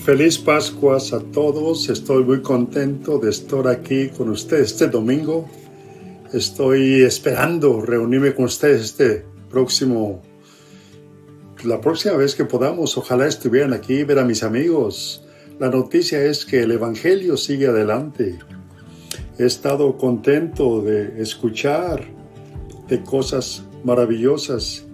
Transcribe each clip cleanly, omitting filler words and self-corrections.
Feliz Pascuas a todos. Estoy muy contento de estar aquí con ustedes este domingo. Estoy esperando reunirme con ustedes la próxima vez que podamos. Ojalá estuvieran aquí, ver a mis amigos. La noticia es que el Evangelio sigue adelante. He estado contento de escuchar de cosas maravillosas.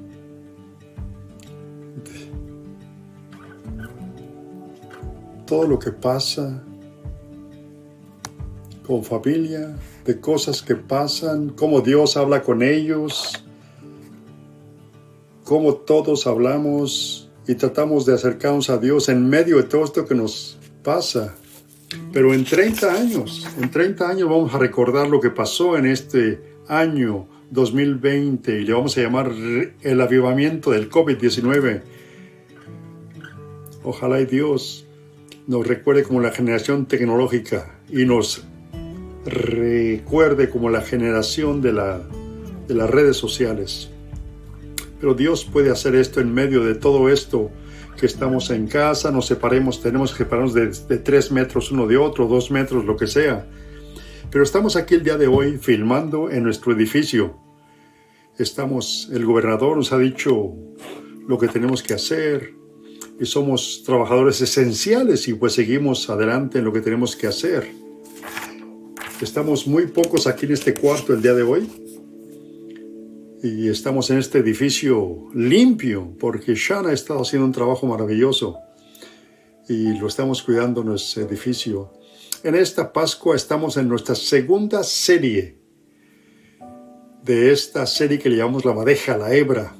Todo lo que pasa con familia, de cosas que pasan, cómo Dios habla con ellos, cómo todos hablamos y tratamos de acercarnos a Dios en medio de todo esto que nos pasa. Pero en 30 años vamos a recordar lo que pasó en este año 2020 y le vamos a llamar el avivamiento del COVID-19. Ojalá y Dios nos recuerde como la generación tecnológica y nos recuerde como la generación de las redes sociales. Pero Dios puede hacer esto en medio de todo esto, que estamos en casa, nos separemos, tenemos que separarnos de 3 metros uno de otro, 2 metros, lo que sea. Pero estamos aquí el día de hoy filmando en nuestro edificio. El gobernador nos ha dicho lo que tenemos que hacer. Y somos trabajadores esenciales y pues seguimos adelante en lo que tenemos que hacer. Estamos muy pocos aquí en este cuarto el día de hoy. Y estamos en este edificio limpio porque Shana ha estado haciendo un trabajo maravilloso. Y lo estamos cuidando en nuestro edificio. En esta Pascua estamos en nuestra segunda serie. De esta serie que le llamamos La Madeja, la Hebra.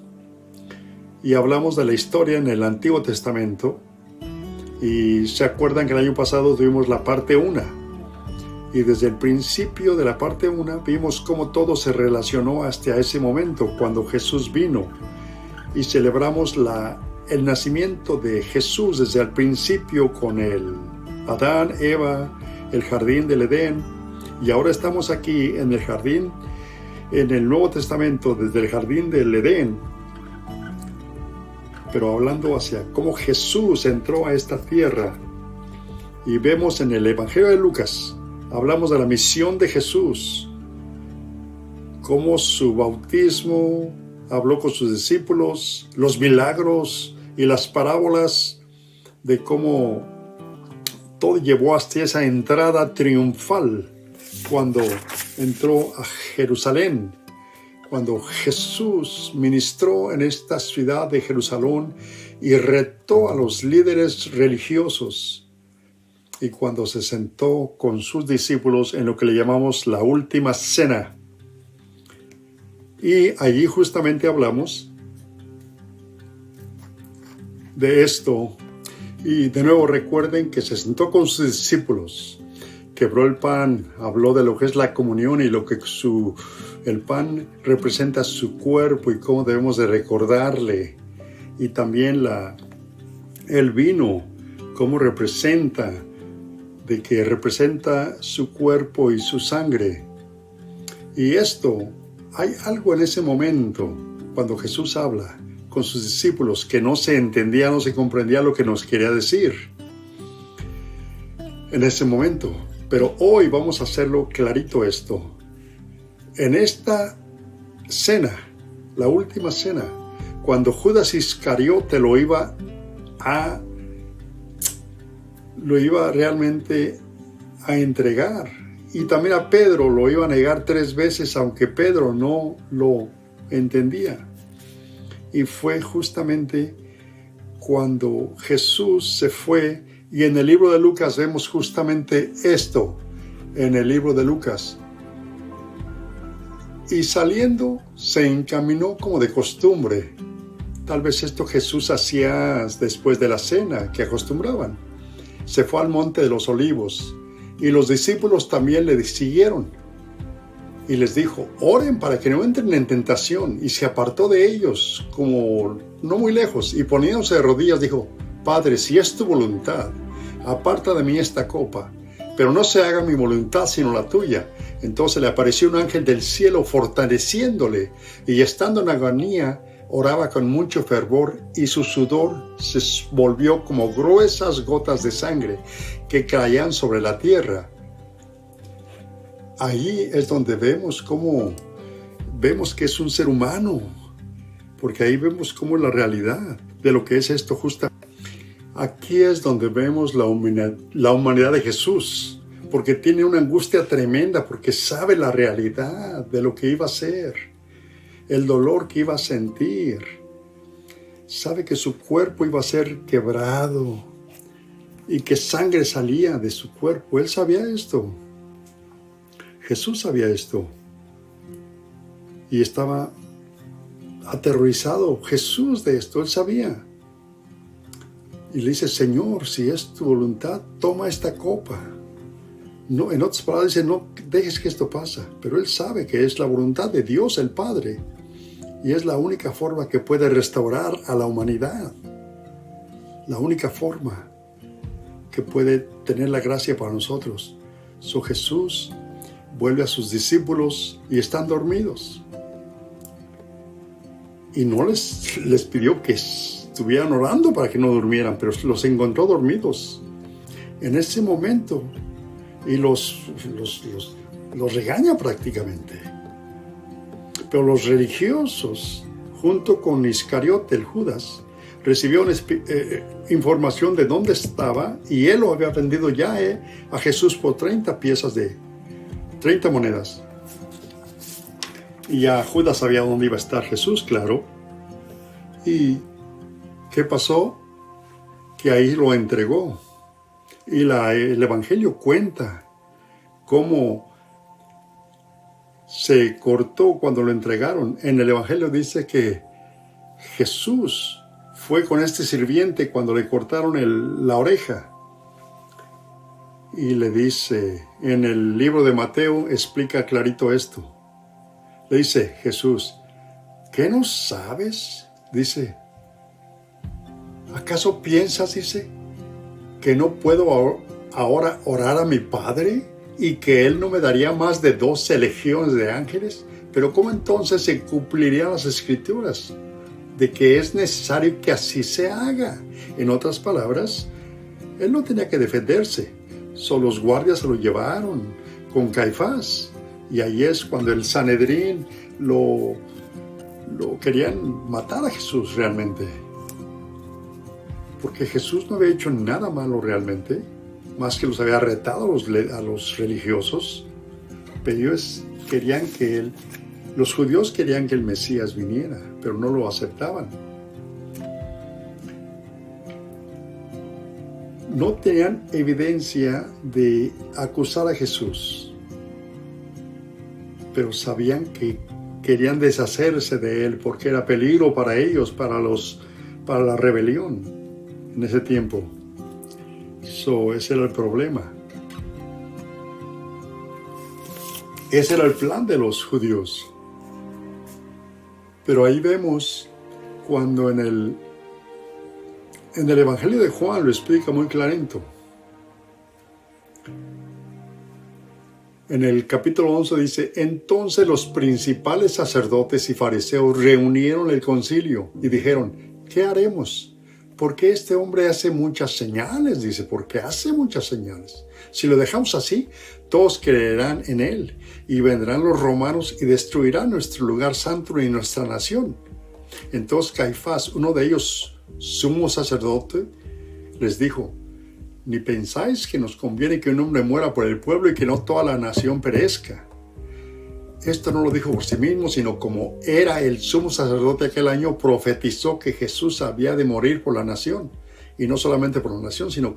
Y hablamos de la historia en el Antiguo Testamento. Y se acuerdan que el año pasado tuvimos la parte 1. Y desde el principio de la parte 1 vimos cómo todo se relacionó hasta ese momento, cuando Jesús vino. Y celebramos el nacimiento de Jesús desde el principio con el Adán, Eva, el jardín del Edén. Y ahora estamos aquí en el jardín, en el Nuevo Testamento, desde el jardín del Edén. Pero hablando hacia cómo Jesús entró a esta tierra. Y vemos en el Evangelio de Lucas, hablamos de la misión de Jesús, cómo su bautismo habló con sus discípulos, los milagros y las parábolas, de cómo todo llevó hasta esa entrada triunfal cuando entró a Jerusalén. Cuando Jesús ministró en esta ciudad de Jerusalén y retó a los líderes religiosos, y cuando se sentó con sus discípulos en lo que le llamamos la última cena. Y allí justamente hablamos de esto. Y de nuevo recuerden que se sentó con sus discípulos, quebró el pan, habló de lo que es la comunión y lo que el pan representa su cuerpo y cómo debemos de recordarle. Y también el vino, cómo representa su cuerpo y su sangre. Y hay algo en ese momento, cuando Jesús habla con sus discípulos, que no se entendía, no se comprendía lo que nos quería decir en ese momento. Pero hoy vamos a hacerlo clarito esto. En esta cena, la última cena, cuando Judas Iscariote lo iba realmente a entregar, y también a Pedro lo iba a negar 3 veces, aunque Pedro no lo entendía. Y fue justamente cuando Jesús se fue Y en el libro de Lucas vemos justamente esto, en el libro de Lucas. Y saliendo, se encaminó como de costumbre. Tal vez esto Jesús hacía después de la cena que acostumbraban. Se fue al monte de los olivos y los discípulos también le siguieron. Y les dijo, oren para que no entren en tentación. Y se apartó de ellos como no muy lejos y poniéndose de rodillas dijo, Padre, si es tu voluntad, aparta de mí esta copa, pero no se haga mi voluntad sino la tuya. Entonces le apareció un ángel del cielo fortaleciéndole, y estando en agonía, oraba con mucho fervor, y su sudor se volvió como gruesas gotas de sangre que caían sobre la tierra. Ahí es donde vemos que es un ser humano, porque ahí vemos cómo es la realidad de lo que es esto justamente. Aquí es donde vemos la humanidad de Jesús, porque tiene una angustia tremenda, porque sabe la realidad de lo que iba a ser, el dolor que iba a sentir. Sabe que su cuerpo iba a ser quebrado y que sangre salía de su cuerpo. Él sabía esto. Jesús sabía esto. Y estaba aterrorizado Jesús de esto. Él sabía. Y le dice, Señor, si es tu voluntad, toma esta copa. No, en otras palabras dice, no dejes que esto pase. Pero él sabe que es la voluntad de Dios el Padre. Y es la única forma que puede restaurar a la humanidad. La única forma que puede tener la gracia para nosotros. Jesús vuelve a sus discípulos y están dormidos. Y no les pidió que estuvieran orando para que no durmieran, pero los encontró dormidos en ese momento y los regaña prácticamente. Pero los religiosos, junto con Iscariote, el Judas, recibió información de dónde estaba y él lo había vendido ya a Jesús por 30 monedas. Y ya Judas sabía dónde iba a estar Jesús, claro. ¿Y qué pasó? Que ahí lo entregó. Y el Evangelio cuenta cómo se cortó cuando lo entregaron. En el Evangelio dice que Jesús fue con este sirviente cuando le cortaron la oreja. Y le dice, en el libro de Mateo explica clarito esto. Le dice Jesús, ¿qué no sabes? Dice, ¿acaso piensas, dice, que no puedo ahora orar a mi Padre y que Él no me daría más de 12 legiones de ángeles? Pero ¿cómo entonces se cumplirían las Escrituras de que es necesario que así se haga? En otras palabras, Él no tenía que defenderse. Solo los guardias se lo llevaron con Caifás. Y ahí es cuando el Sanedrín lo querían matar a Jesús realmente. Porque Jesús no había hecho nada malo realmente, más que los había retado a los religiosos. Pero ellos querían los judíos querían que el Mesías viniera, pero no lo aceptaban. No tenían evidencia de acusar a Jesús, pero sabían que querían deshacerse de él porque era peligro para ellos, para la rebelión en ese tiempo. Ese era el problema. Ese era el plan de los judíos. Pero ahí vemos cuando en el Evangelio de Juan lo explica muy clarito. En el capítulo 11 dice, entonces los principales sacerdotes y fariseos reunieron el concilio y dijeron, ¿qué haremos? Porque este hombre hace muchas señales, dice, porque hace muchas señales. Si lo dejamos así, todos creerán en él y vendrán los romanos y destruirán nuestro lugar santo y nuestra nación. Entonces Caifás, uno de ellos, sumo sacerdote, les dijo, ¿ni pensáis que nos conviene que un hombre muera por el pueblo y que no toda la nación perezca? Esto no lo dijo por sí mismo, sino como era el sumo sacerdote aquel año, profetizó que Jesús había de morir por la nación. y no solamente por la nación, sino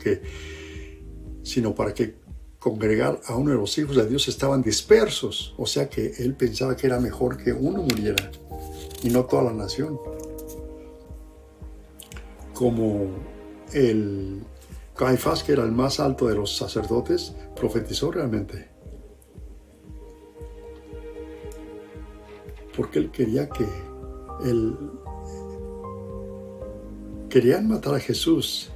para que congregar a uno de los hijos de Dios estaban dispersos. O sea que él pensaba que era mejor que uno muriera y no toda la nación. Como el Caifás, que era el más alto de los sacerdotes, profetizó realmente. Porque él quería querían matar a Jesús,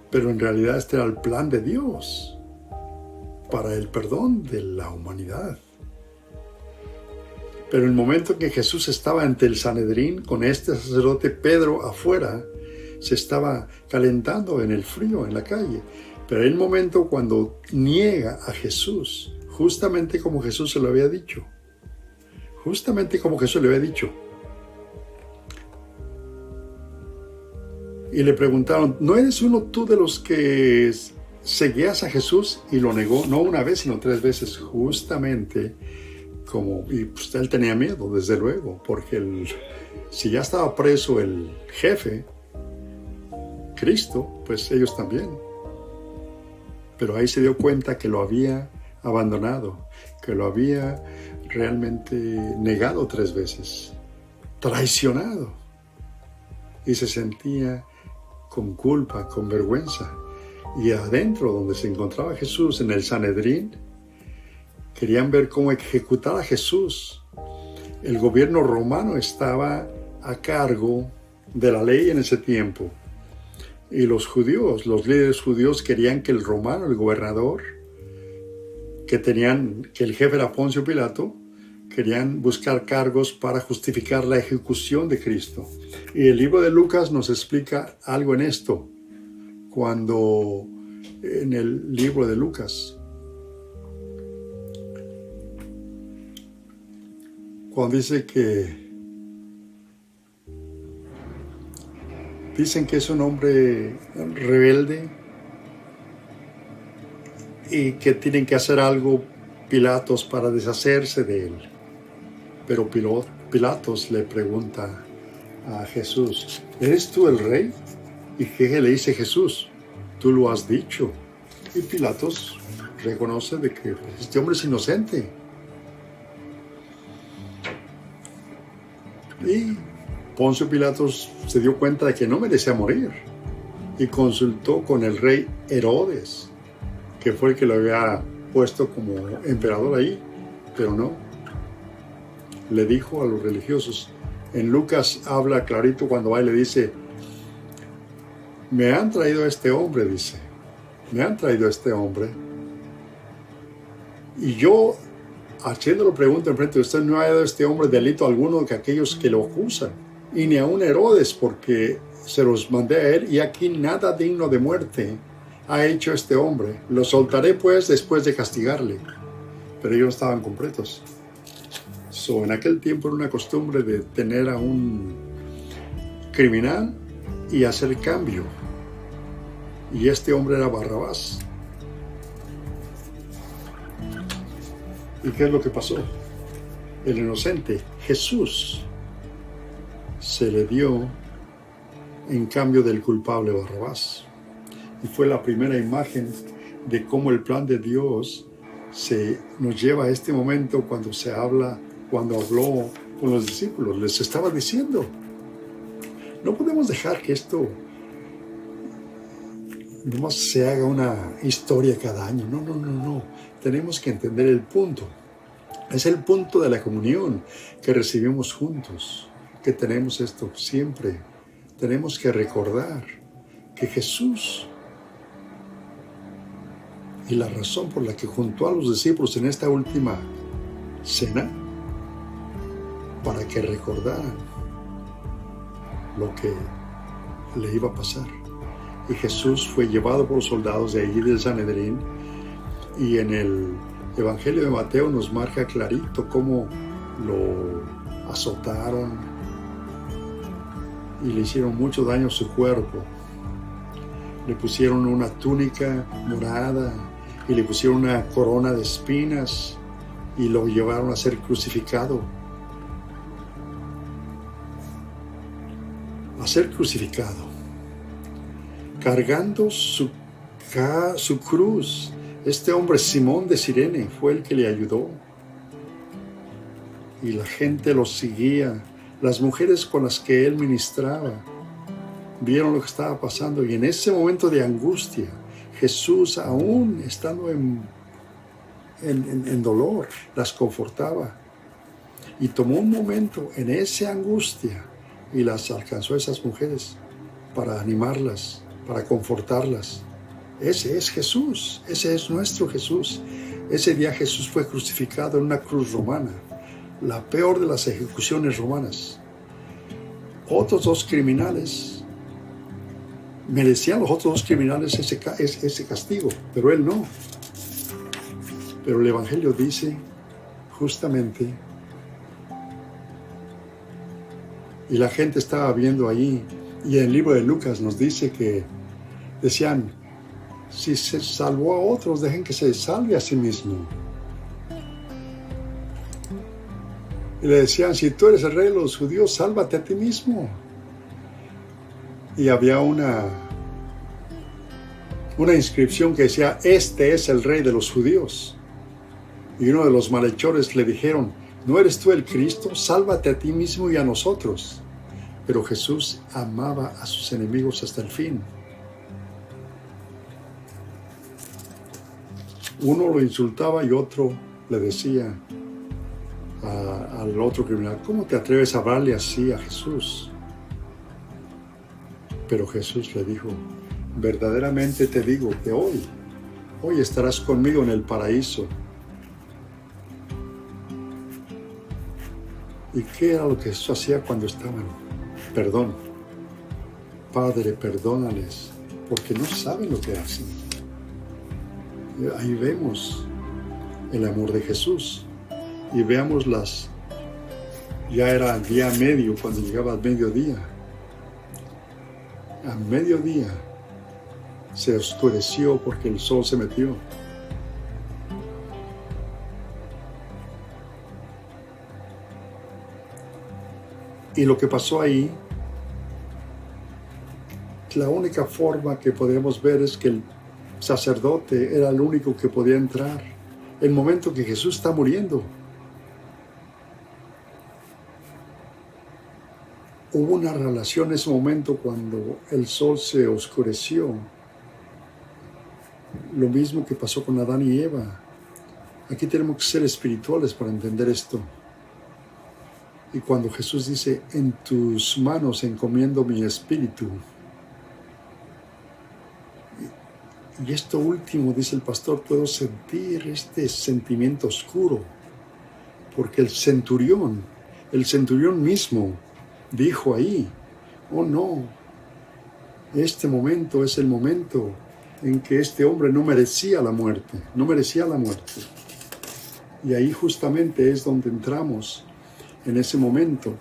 pero en realidad este era el plan de Dios para el perdón de la humanidad. Pero en el momento en que Jesús estaba ante el Sanedrín con este sacerdote, Pedro afuera se estaba calentando en el frío en la calle. Pero en el momento cuando niega a Jesús, justamente como Jesús se lo había dicho, y le preguntaron, ¿no eres uno tú de los que seguías a Jesús? Y lo negó, no una vez, sino 3 veces, justamente y pues él tenía miedo, desde luego, porque si ya estaba preso el jefe, Cristo, pues ellos también. Pero ahí se dio cuenta que lo había abandonado, que lo había realmente negado 3 veces, traicionado, y se sentía con culpa, con vergüenza. Y adentro, donde se encontraba Jesús, en el Sanedrín, querían ver cómo ejecutar a Jesús. El gobierno romano estaba a cargo de la ley en ese tiempo. Y los judíos, los líderes judíos, querían que el romano, el gobernador, que el jefe era Poncio Pilato, querían buscar cargos para justificar la ejecución de Cristo. Y el libro de Lucas nos explica algo en esto, cuando en el libro de Lucas, cuando dicen que es un hombre rebelde y que tienen que hacer algo Pilatos para deshacerse de él. Pero Pilatos le pregunta a Jesús, ¿eres tú el rey? ¿Y qué le dice Jesús? Tú lo has dicho. Y Pilatos reconoce de que este hombre es inocente. Y Poncio Pilatos se dio cuenta de que no merecía morir y consultó con el rey Herodes, que fue el que lo había puesto como emperador ahí, pero no. Le dijo a los religiosos, en Lucas habla clarito cuando va y le dice, me han traído a este hombre, dice, me han traído a este hombre. Y yo, haciéndolo pregunta enfrente de usted, no ha dado a este hombre delito alguno que aquellos que lo acusan, y ni aun Herodes, porque se los mandé a él, y aquí nada digno de muerte ha hecho este hombre. Lo soltaré pues después de castigarle. Pero ellos estaban completos. En aquel tiempo era una costumbre de tener a un criminal y hacer cambio. Y este hombre era Barrabás. ¿Y qué es lo que pasó? El inocente, Jesús, se le dio en cambio del culpable Barrabás. Y fue la primera imagen de cómo el plan de Dios nos lleva a este momento cuando habló con los discípulos. Les estaba diciendo, no podemos dejar que esto nomás se haga una historia cada año. No. Tenemos que entender el punto. Es el punto de la comunión que recibimos juntos, que tenemos esto siempre. Tenemos que recordar que Jesús, y la razón por la que juntó a los discípulos en esta última cena, para que recordaran lo que le iba a pasar. Y Jesús fue llevado por los soldados de allí del Sanedrín, y en el Evangelio de Mateo nos marca clarito cómo lo azotaron y le hicieron mucho daño a su cuerpo. Le pusieron una túnica morada y le pusieron una corona de espinas y lo llevaron a ser crucificado. A ser crucificado. cargando su cruz. Este hombre, Simón de Cirene, fue el que le ayudó. Y la gente lo seguía. Las mujeres con las que él ministraba vieron lo que estaba pasando. Y en ese momento de angustia, Jesús, aún estando en dolor, las confortaba. Y tomó un momento en esa angustia y las alcanzó a esas mujeres para animarlas, para confortarlas. Ese es Jesús, ese es nuestro Jesús. Ese día Jesús fue crucificado en una cruz romana, la peor de las ejecuciones romanas. Otros dos criminales, merecían los otros dos criminales ese castigo, pero él no. Pero el Evangelio dice justamente, y la gente estaba viendo ahí, y en el libro de Lucas nos dice que decían, si se salvó a otros, dejen que se salve a sí mismo. Y le decían, si tú eres el rey de los judíos, sálvate a ti mismo. Y había una inscripción que decía, este es el rey de los judíos. Y uno de los malhechores le dijeron, ¿no eres tú el Cristo? Sálvate a ti mismo y a nosotros. Pero Jesús amaba a sus enemigos hasta el fin. Uno lo insultaba y otro le decía al otro criminal, ¿cómo te atreves a hablarle así a Jesús? Pero Jesús le dijo, verdaderamente te digo que hoy estarás conmigo en el paraíso. ¿Y qué era lo que Jesús hacía cuando estaban? Perdón. Padre, perdónales, porque no saben lo que hacen. Ahí vemos el amor de Jesús. Y veamos ya era día medio cuando llegaba al mediodía. A mediodía se oscureció porque el sol se metió. Y lo que pasó ahí, la única forma que podemos ver es que el sacerdote era el único que podía entrar. El momento que Jesús está muriendo, hubo una relación en ese momento cuando el sol se oscureció. Lo mismo que pasó con Adán y Eva. Aquí tenemos que ser espirituales para entender esto. Y cuando Jesús dice, en tus manos encomiendo mi espíritu. Y esto último, dice el pastor, puedo sentir este sentimiento oscuro. Porque el centurión mismo dijo ahí, oh no, este momento es el momento en que este hombre no merecía la muerte. Y ahí justamente es donde entramos. En ese momento,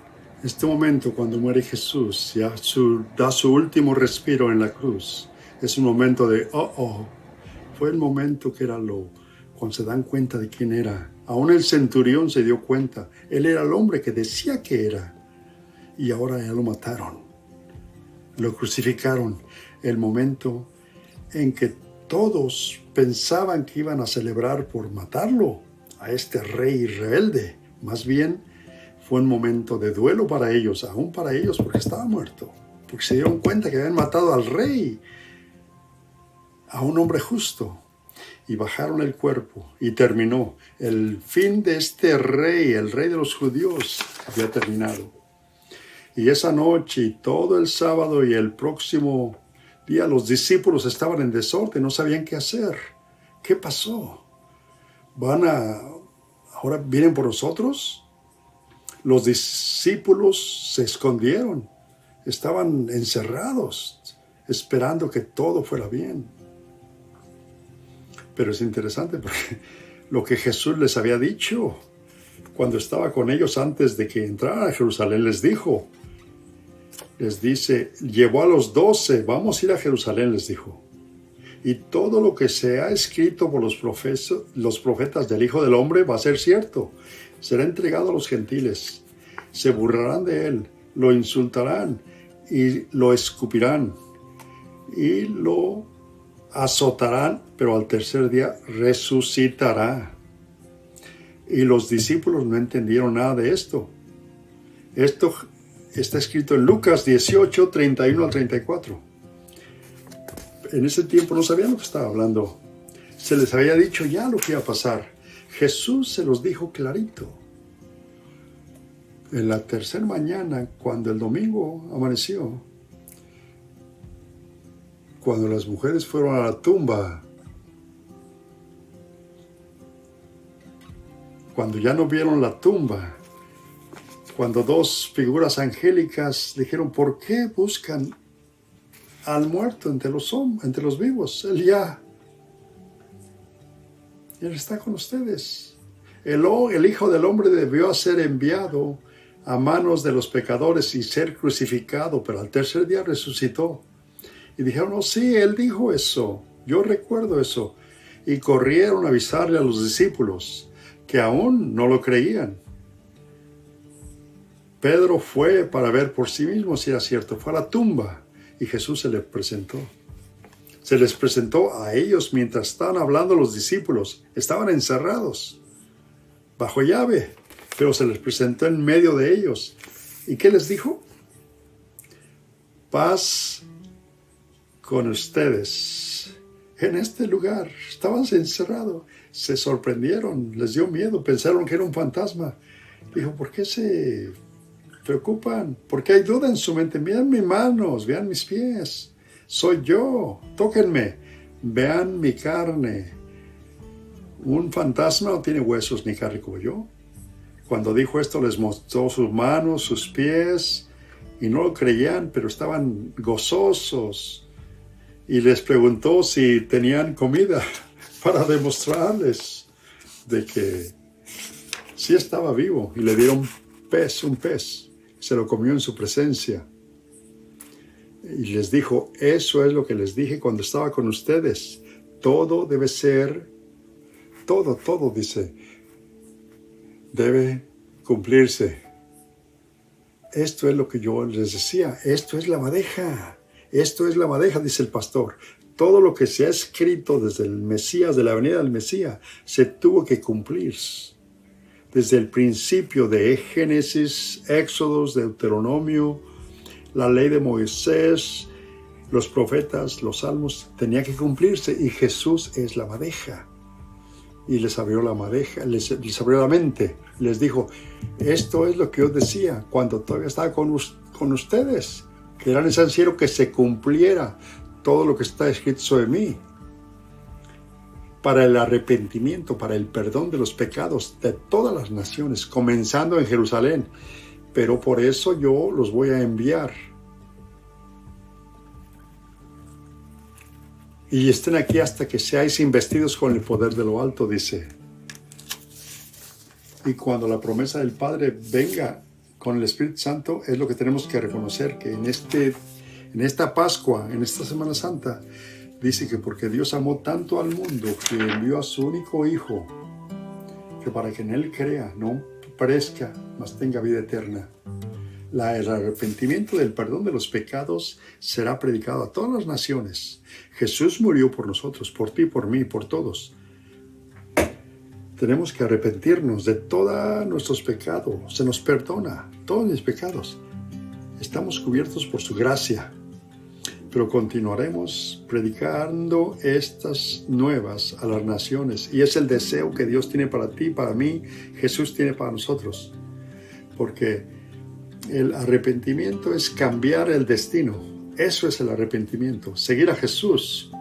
cuando muere Jesús, ya da su último respiro en la cruz, es un momento de, fue el momento que era cuando se dan cuenta de quién era. Aún el centurión se dio cuenta, él era el hombre que decía que era, y ahora ya lo mataron, lo crucificaron. El momento en que todos pensaban que iban a celebrar por matarlo, a este rey rebelde, más bien, fue un momento de duelo para ellos, aún para ellos, porque estaba muerto. Porque se dieron cuenta que habían matado al rey, a un hombre justo. Y bajaron el cuerpo y terminó. El fin de este rey, el rey de los judíos, había terminado. Y esa noche y todo el sábado y el próximo día los discípulos estaban en desorden, no sabían qué hacer. ¿Qué pasó? ¿Ahora vienen por nosotros? Los discípulos se escondieron, estaban encerrados, esperando que todo fuera bien. Pero es interesante porque lo que Jesús les había dicho cuando estaba con ellos antes de que entraran a Jerusalén, les dice, llevó a los 12, vamos a ir a Jerusalén, les dijo. Y todo lo que se ha escrito por los profetas del Hijo del Hombre va a ser cierto. Será entregado a los gentiles, se burlarán de él, lo insultarán y lo escupirán. y lo azotarán, pero al tercer día resucitará. Y los discípulos no entendieron nada de esto. Esto está escrito en Lucas 18, 31 al 34. En ese tiempo no sabían lo que estaba hablando. Se les había dicho ya lo que iba a pasar. Jesús se los dijo clarito. En la tercera mañana, cuando el domingo amaneció, cuando las mujeres fueron a la tumba, cuando ya no vieron la tumba, cuando dos figuras angélicas dijeron, ¿por qué buscan al muerto entre los vivos? Él está con ustedes. El Hijo del Hombre debió ser enviado a manos de los pecadores y ser crucificado, pero al tercer día resucitó. Y dijeron, oh sí, Él dijo eso, yo recuerdo eso. Y corrieron a avisarle a los discípulos, que aún no lo creían. Pedro fue para ver por sí mismo si era cierto, fue a la tumba y Jesús se les presentó. Se les presentó a ellos mientras estaban hablando los discípulos, estaban encerrados, bajo llave, pero se les presentó en medio de ellos. ¿Y qué les dijo? Paz con ustedes. En este lugar estaban encerrados, se sorprendieron, les dio miedo, pensaron que era un fantasma. Dijo, ¿por qué se preocupan? ¿Por qué hay duda en su mente? Vean mis manos, vean mis pies, soy yo, tóquenme, vean mi carne. Un fantasma no tiene huesos ni carne como yo. Cuando dijo esto les mostró sus manos, sus pies, y no lo creían, pero estaban gozosos. Y les preguntó si tenían comida para demostrarles de que sí estaba vivo. Y le dieron un pez, se lo comió en su presencia. Y les dijo, eso es lo que les dije cuando estaba con ustedes. Todo debe ser, todo dice, debe cumplirse. Esto es lo que yo les decía, esto es la madeja, dice el pastor. Todo lo que se ha escrito desde el Mesías, de la venida del Mesías, se tuvo que cumplir. Desde el principio de Génesis, Éxodos, Deuteronomio, la ley de Moisés, los profetas, los salmos, tenía que cumplirse y Jesús es la madeja. Y les abrió la madeja, les abrió la mente, les dijo, esto es lo que yo decía cuando todavía estaba con ustedes, que era necesario que se cumpliera todo lo que está escrito sobre mí, para el arrepentimiento, para el perdón de los pecados de todas las naciones, comenzando en Jerusalén. Pero por eso yo los voy a enviar. Y estén aquí hasta que seáis investidos con el poder de lo alto, dice. Y cuando la promesa del Padre venga con el Espíritu Santo, es lo que tenemos que reconocer, que en esta Pascua, en esta Semana Santa, dice que porque Dios amó tanto al mundo que envió a su único Hijo, que para que en Él crea, no perezca, mas tenga vida eterna. El arrepentimiento del perdón de los pecados será predicado a todas las naciones. Jesús murió por nosotros, por ti, por mí, por todos. Tenemos que arrepentirnos de todos nuestros pecados. Se nos perdona todos mis pecados. Estamos cubiertos por su gracia. Pero continuaremos predicando estas nuevas a las naciones. Y es el deseo que Dios tiene para ti, para mí, Jesús tiene para nosotros. Porque el arrepentimiento es cambiar el destino. Eso es el arrepentimiento, seguir a Jesús.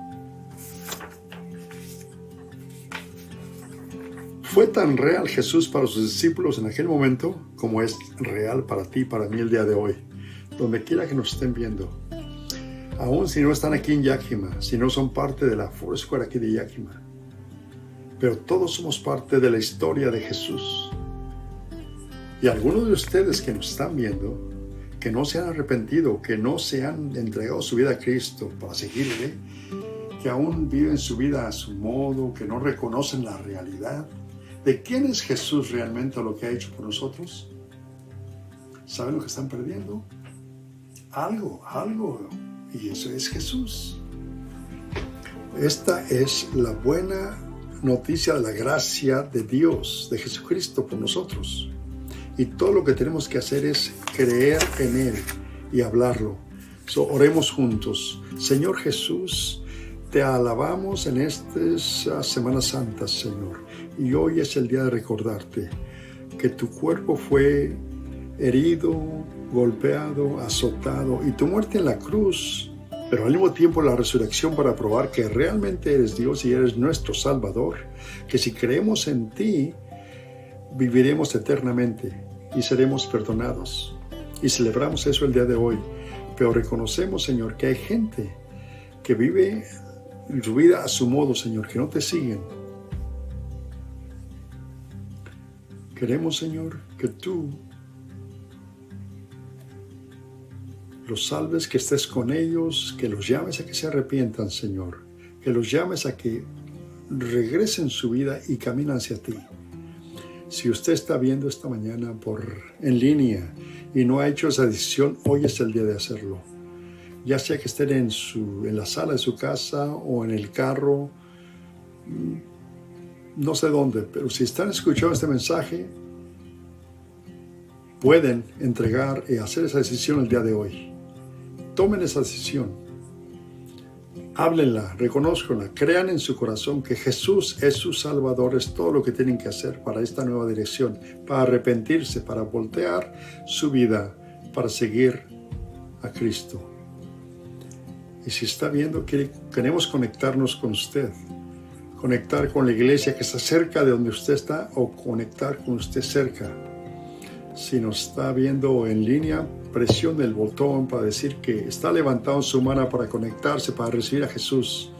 Fue tan real Jesús para sus discípulos en aquel momento como es real para ti, para mí el día de hoy. Donde quiera que nos estén viendo. Aún si no están aquí en Yakima, si no son parte de la Foursquare aquí de Yakima. Pero todos somos parte de la historia de Jesús. Y algunos de ustedes que nos están viendo, que no se han arrepentido, que no se han entregado su vida a Cristo para seguirle, que aún viven su vida a su modo, que no reconocen la realidad de quién es Jesús realmente o lo que ha hecho por nosotros, ¿saben lo que están perdiendo? Algo Y eso es Jesús. Esta es la buena noticia de la gracia de Dios, de Jesucristo por nosotros. Y todo lo que tenemos que hacer es creer en Él y hablarlo. Oremos juntos. Señor Jesús, te alabamos en estas Semanas Santas, Señor. Y hoy es el día de recordarte que tu cuerpo fue herido, golpeado, azotado, y tu muerte en la cruz, pero al mismo tiempo la resurrección para probar que realmente eres Dios y eres nuestro Salvador, que si creemos en ti, viviremos eternamente y seremos perdonados. Y celebramos eso el día de hoy, pero reconocemos, Señor, que hay gente que vive su vida a su modo, Señor, que no te siguen. Queremos, Señor, que tú los salves, que estés con ellos, que los llames a que se arrepientan, Señor, que los llames a que regresen su vida y caminen hacia ti. Si usted está viendo esta mañana en línea y no ha hecho esa decisión, hoy es el día de hacerlo. Ya sea que estén en la sala de su casa o en el carro, no sé dónde, pero si están escuchando este mensaje, pueden entregar y hacer esa decisión el día de hoy. Tomen esa decisión. Háblenla, reconózcanla, crean en su corazón que Jesús es su Salvador. Es todo lo que tienen que hacer para esta nueva dirección, para arrepentirse, para voltear su vida, para seguir a Cristo. Y si está viendo, queremos conectarnos con usted, conectar con la iglesia que está cerca de donde usted está o conectar con usted cerca. Si nos está viendo en línea, presione el botón para decir que está levantando su mano para conectarse, para recibir a Jesús.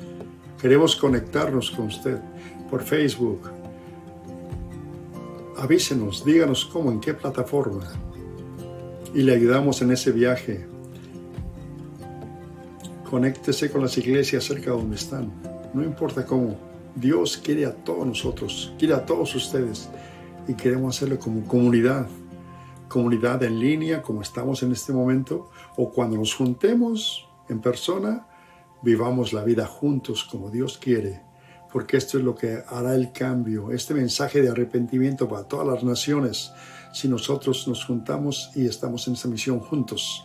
Queremos conectarnos con usted por Facebook. Avísenos, díganos cómo, en qué plataforma. Y le ayudamos en ese viaje. Conéctese con las iglesias cerca de donde están. No importa cómo. Dios quiere a todos nosotros, quiere a todos ustedes. Y queremos hacerlo como comunidad en línea, como estamos en este momento, o cuando nos juntemos en persona, vivamos la vida juntos como Dios quiere, porque esto es lo que hará el cambio, este mensaje de arrepentimiento para todas las naciones, si nosotros nos juntamos y estamos en esta misión juntos.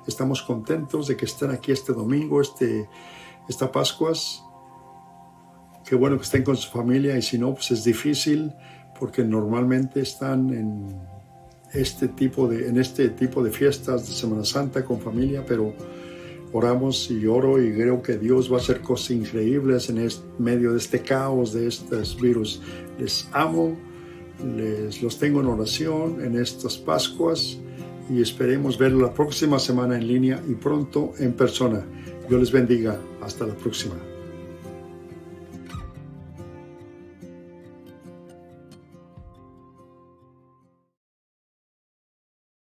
Estamos contentos de que estén aquí este domingo, esta Pascuas. Qué bueno que estén con su familia, y si no, pues es difícil, porque normalmente están en este tipo de fiestas de Semana Santa con familia, pero oramos y oro y creo que Dios va a hacer cosas increíbles en medio de este caos, de estos virus. Les amo, los tengo en oración en estas Pascuas y esperemos verlos la próxima semana en línea y pronto en persona. Dios les bendiga. Hasta la próxima.